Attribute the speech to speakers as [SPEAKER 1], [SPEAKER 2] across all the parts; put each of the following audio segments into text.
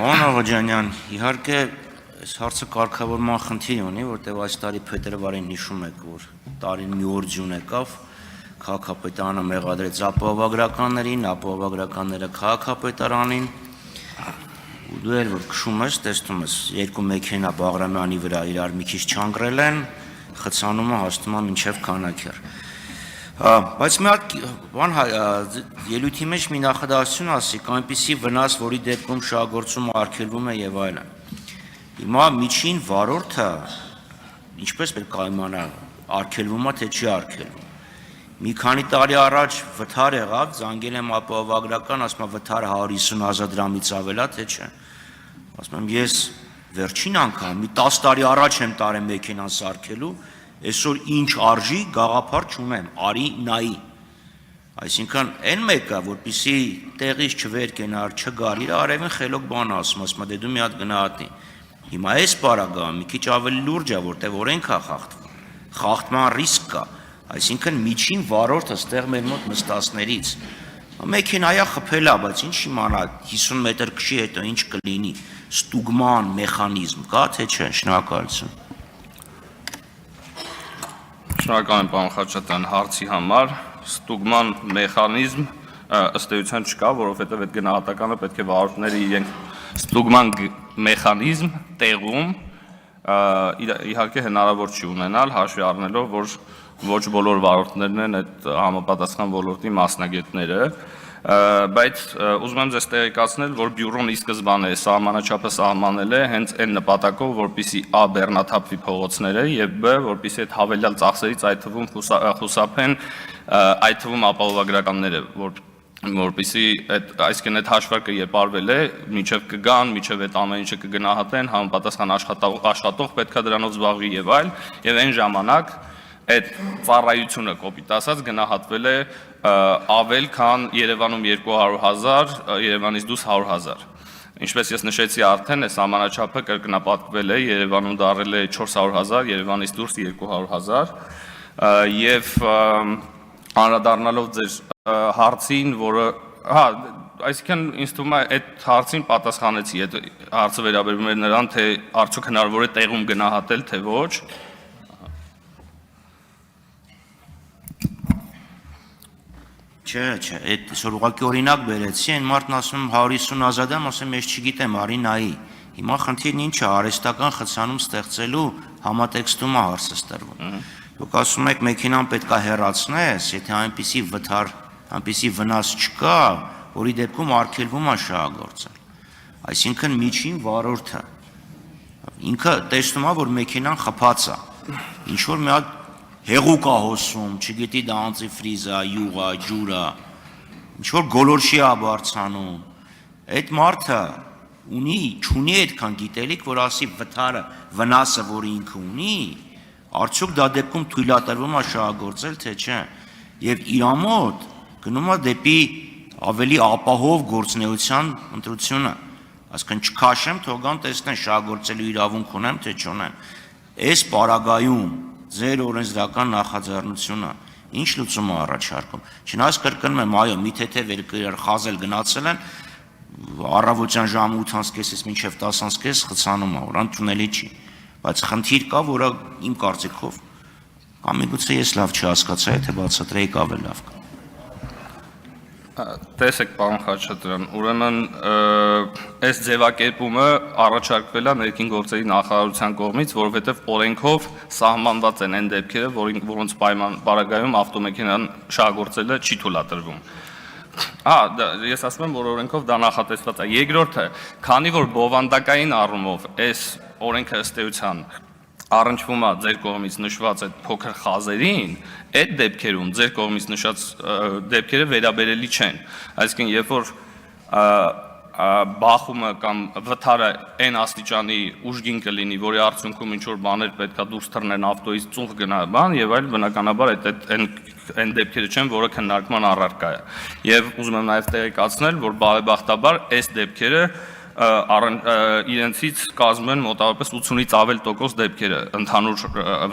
[SPEAKER 1] Պարոն Աղաջանյան, իհարկե այս հարցը կարգավորման խնդիր ունի, որտեղ այս տարի փետրվարին հիշում եք, որ տարին մի օր ձյուն եկավ, քաղաքապետարանը մեղադրեց ապահովագրականներին, ապահովագրականները քաղաքապետարանին, ու դու էլ որ քշում ես, տեսնում ես, երկու մեքենա Բաղրամյանի վրա իրար մի քիչ չանգրել են, խցանումը հասնում է մինչև քանակեր։ Բայց մի հատ բան ելույթի մեջ մի նախադասություն ասիկ, այնպիսի վնաս, որի դեպքում շահագործումը արգելվում է եւ այլն։ Հիմա միջին վարորդը ինչպես պետք է իմանա, արգելվում է թե չի արգելվում։ Մի քանի տարի առաջ վթար եղավ, զանգել եմ ապահովագրական, ասում եմ վթարը 150,000 դրամից ավել է, թե չէ։ Ասում եմ ես վերջին անգամ մի 10 տարի առաջ եմ տարել մեքենան սարքելու, այսօր ինչ արժի գաղափար չունեմ, արի նայի։ Այսինքն այն մեկը, որպեսզի տեղից չվեր կենար, չգար, իր արևին խելոք բան ասում, դե դու մի հատ գնահատի։ Հիմա այս պարագայում մի քիչ ավելի լուրջ է, որտեղ օրենք է խախտվում, խախտման ռիսկ կա, այսինքն միջին վարորդը ստեղ մեր մոտ նստածներից մեքենայա խփել է, բայց ինչ իմանա 50 մետր քշի հետո ինչ կլինի, ստուգման մեխանիզմ կա թե չէ, շնորհակալություն։
[SPEAKER 2] Շնորհակալ եմ պարոն Խաչատրյան հարցի համար, ստուգման մեխանիզմ ըստ էության չկա, որովհետև այդ գնահատականը պետք է վարորդները իրենք ստուգման մեխանիզմ տեղում իհարկե հնարավոր չի ունենալ, հաշվի առնելով, որ ոչ բոլոր վարորդներն են այդ համապատասխան ոլորտի մասնագետները, բայց ուզում եմ ձեզ տեղեկացնել, որ բյուրոն ի սկզբանե սահմանաչափը սահմանել է հենց այն նպատակով, որպեսզի ա բեռնաթափվի փողոցները եւ բ որպեսզի այդ հավելյալ ծախսերից այդ թվում խուսափեն այդ թվում ապահովագրականները, որպեսզի այսինքն այդ հաշվարկը երբ արվել է, մինչև կգան, մինչև այդ ամեն ինչը կգնահատեն, համապատասխան աշխատող պետքա դրանով զբաղվի եւ այլ, եւ այն ժամանակ այդ ծառայությունը կոպիտ ասած գնահատվել է ավել, քան Երևանում 200,000, Երևանից դուրս 100,000։ Ինչպես ես նշեցի արդեն, այս սահմանաչափը կրկնապատկվել է, Երևանում դարել է 400,000, Երևանից դուրս 200,000, եւ անդրադառնալով ձեր հարցին, որը, այսինքն ինձ թվում է այդ հարցին պատասխանեցի, այդ հարցը վերաբերում էր նրան, թե արդյոք հնարավոր է տեղում գնահատել, թե ոչ։
[SPEAKER 1] Չէ, այդ այսօր ուղղակի օրինակ բերեցի, այն մարդն ասում 150,000 եմ, ասեմ ես չգիտեմ, արի նայի։ Հիմա խնդիրն ինչ է, արհեստական խցանում ստեղծելու համատեքստում է հարցը ստրվում։ Դուք ասում եք մեքենան պետք է հեռացնես, եթե այնպիսի վթար, այնպիսի վնաս չկա, որի դեպքում արգելվում է շահագործել։ Այսինքն միջին վարորդը ինքը տեսնում է, որ մեքենան խփած է, ինչ որ մի հատ հեղուկ է հոսում, չգիտի դա անտիֆրիզ է, յուղ է, ջուր է, ինչ որ գոլորշի է բարձանում, այդ մարդը չունի այդքան գիտելիք, որ ասի վթարը, վնասը, որ ինքը ունի, արդյոք դա դեպքում թույլատրվում է շահագործել, թե չէ, եւ իր մոտ գնում է դեպի ավելի ապահով գործունեության ընտրությունը, այսինքն չքաշեմ, թողան տեսնեն շահագործելու իրավունք ունեմ, թե չունեմ, այս պարագայում ձեր օրենսդրական նախաձեռնությունը ինչ լուծում է առաջարկում, չնայած կրկնում եմ, այո, մի թեթև երկրներ խազել գնացել են, առավոտյան ժամը 8:30-ից մինչև 10:30 խցանում է, որ ընդունելի չի, բայց խնդիր կա, որը իմ կարծիքով կամ միգուցե ես լավ չհասկացա, եթե բացատրեիք ավելի լավ կա։
[SPEAKER 2] Տեսեք, պարոն Խաչատրյան, ուրեմն այս ձևակերպումը առաջարկվել է ներքին գործերի նախարարության կողմից, որովհետև օրենքով սահմանված են այն դեպքերը, որոնց պարագայում ավտոմեքենան շահագործելը չի թույլատրվում։ Ես ասում եմ, որ օրենքով դա նախատեսված է։ Երկրորդը, քանի որ բովանդակային առումով այս օրենքը ըստ էության առնչվում է ձեր կողմից նշված այդ փոքր խազերին, այդ դեպքերում ձեր կողմից նշած դեպքերը վերաբերելի չեն։ Այսինքն, երբ որ բախումը կամ վթարը այն աստիճանի ուժգին կլինի, որի արդյունքում ինչ որ բաներ պետքա դուրս թռնեն ավտոյից, ծուխ գնա բան եւ այլ, բնականաբար այն դեպքերը չեն, որը քննարկման առարկա է։ Եվ ուզում եմ նաեւ տեղեկացնել, որ բարեբախտաբար այս դեպքերը իրենցից կազմում են մոտավորապես 80-ից ավել տոկոս դեպքերը ընդհանուր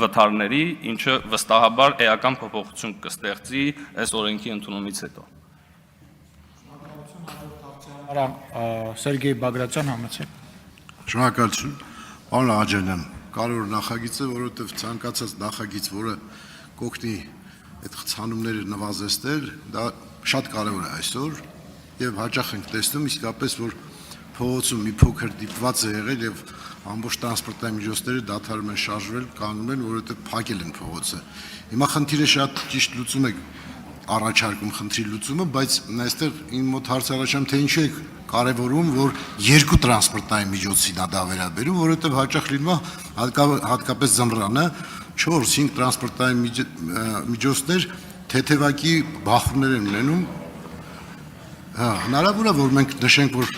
[SPEAKER 2] վթարների, ինչը վստահաբար էական փոփոխություն կստեղծի այս օրենքի ընդունումից հետո։
[SPEAKER 3] Արա Սերգեյ Բագրատյան համեցեք։
[SPEAKER 4] Շնորհակալություն, պարոն Աջանյան, կարևոր նախագիծ է, որովհետև ցանկացած նախագիծ, որը կօգնի այդ խցանումները նվազեցնել, դա շատ կարևոր է այսօր եւ հաճախ ենք տեսնում իսկապես, որ փողոցում մի փոքր դիպված է եղել եւ ամբողջ տրանսպորտային միջոցները դադարում են շարժվել, կանգնում են, որովհետև փակել են փողոցը։ Հիմա խնդիրը շատ ճիշտ լուծում է առաջարկում խնդրի լուծումը, բայց այստեղ իմ մոտ հարց առաջանում թե ինչու է կարևորում, որ երկու տրանսպորտային միջոցին դա վերաբերում, որովհետև հաճախ լինում է հատկապես ձմռանը 4-5 տրանսպորտային միջոցներ թեթևակի բախումներ են ունենում։ Հնարավոր է, որ մենք նշենք, որ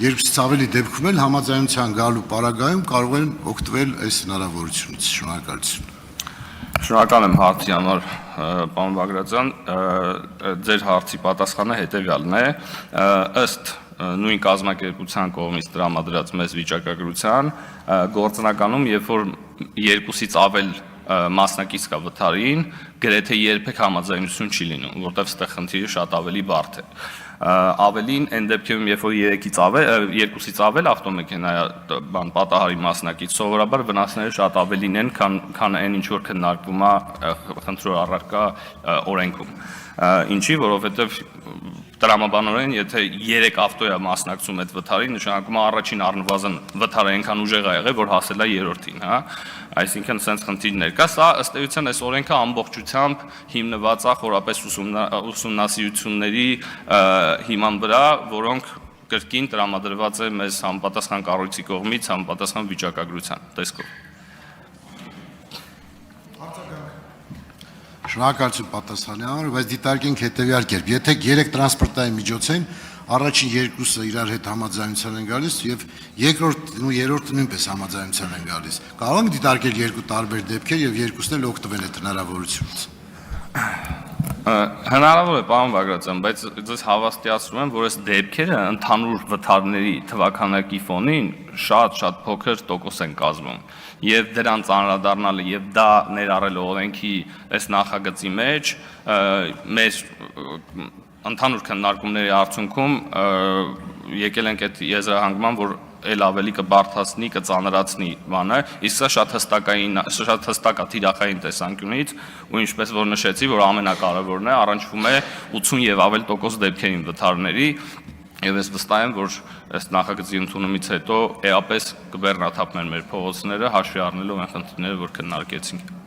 [SPEAKER 4] երկուսից ավելի դեպքում էլ համաձայնության գալու պարագայում կարող են օգտվել այս հնարավորությունից։ Շնորհակալություն։
[SPEAKER 2] Շնորհակալ եմ հարցի համար, պարոն Բագրատյան, ձեր հարցի պատասխանը հետևյալն է, ըստ նույն կազմակերպության կողմից տրամադրած մեծ վիճակագրության գործնականում, երբ որ երկուսից ավել մասնակից կա վթարին, գրեթե երբեք համաձայնություն չի լինում, որտեղ ստեղ խնդիրը շատ ավելի բարդ է։ Ավելին այն դեպքում, երբ որ երկուսից ավել ավտոմեքենա պատահարի մասնակից, սովորաբար վնասները շատ ավելին են, քան այն ինչ որ քննարկվում է խնդրոր առարկա օրենքում։ Ինչի, որովհետև տրամաբանորեն, եթե 3 ավտո է մասնակցում այդ վթարին, նշանակում է առաջին առնվազն վթարը այնքան ուժեղ է եղել, որ հասել է երրորդին, հա։ Այսինքն sense խնդիրներ կա, սա ըստ էության այս օրենքը ամբողջությամբ հիմնված է խորապես ուսումնասիրությունների հիման վրա, որոնք կրկին տրամադրված է մեզ համապատասխան կառույցի կողմից համապատասխան վիճակագրության տեսքով։
[SPEAKER 4] Շնորհակալություն պատասխանի համար, բայց դիտարկենք հետևյալ կերպ։ Եթե 3 տրանսպորտային միջոց են, առաջին երկուսը իրար հետ համաձայնության են գալիս եւ երկրորդն ու երրորդը նույնպես համաձայնության են գալիս։ Կարող ենք դիտարկել երկու տարբեր դեպքեր եւ երկուսն էլ օգտվել այդ հնարավորությունից։
[SPEAKER 2] Հնարավոր է, պարոն Բագրատյան, բայց ձեզ հավաստիացնում եմ, որ այս դեպքերը ընդհանուր վթարների թվականակի ֆոնին շատ փոքր տոկոս են կազմում։ Եվ դրանց անդրադառնալը եւ դա ներառել օրենքի այս նախագծի մեջ մեր ընդհանուր քննարկումների արդյունքում եկել ենք այդ եզրահանգման, որ էլ ավելի կբարդացնի, կծանրացնի բանը, իսկ սա շատ հստակ է թիրախային տեսանկյունից, ու ինչպես որ նշեցի, որ ամենակարևորն է, առնչվում է 80 եւ ավել տոկոս դեպքերին վթարների, եւ ես վստահ եմ, որ այս նախագծի ընդունումից հետո էապես կբեռնաթափնեն մեր փողոցները, հաշվի առնելով այն խնդիրները, որ քննարկեցինք։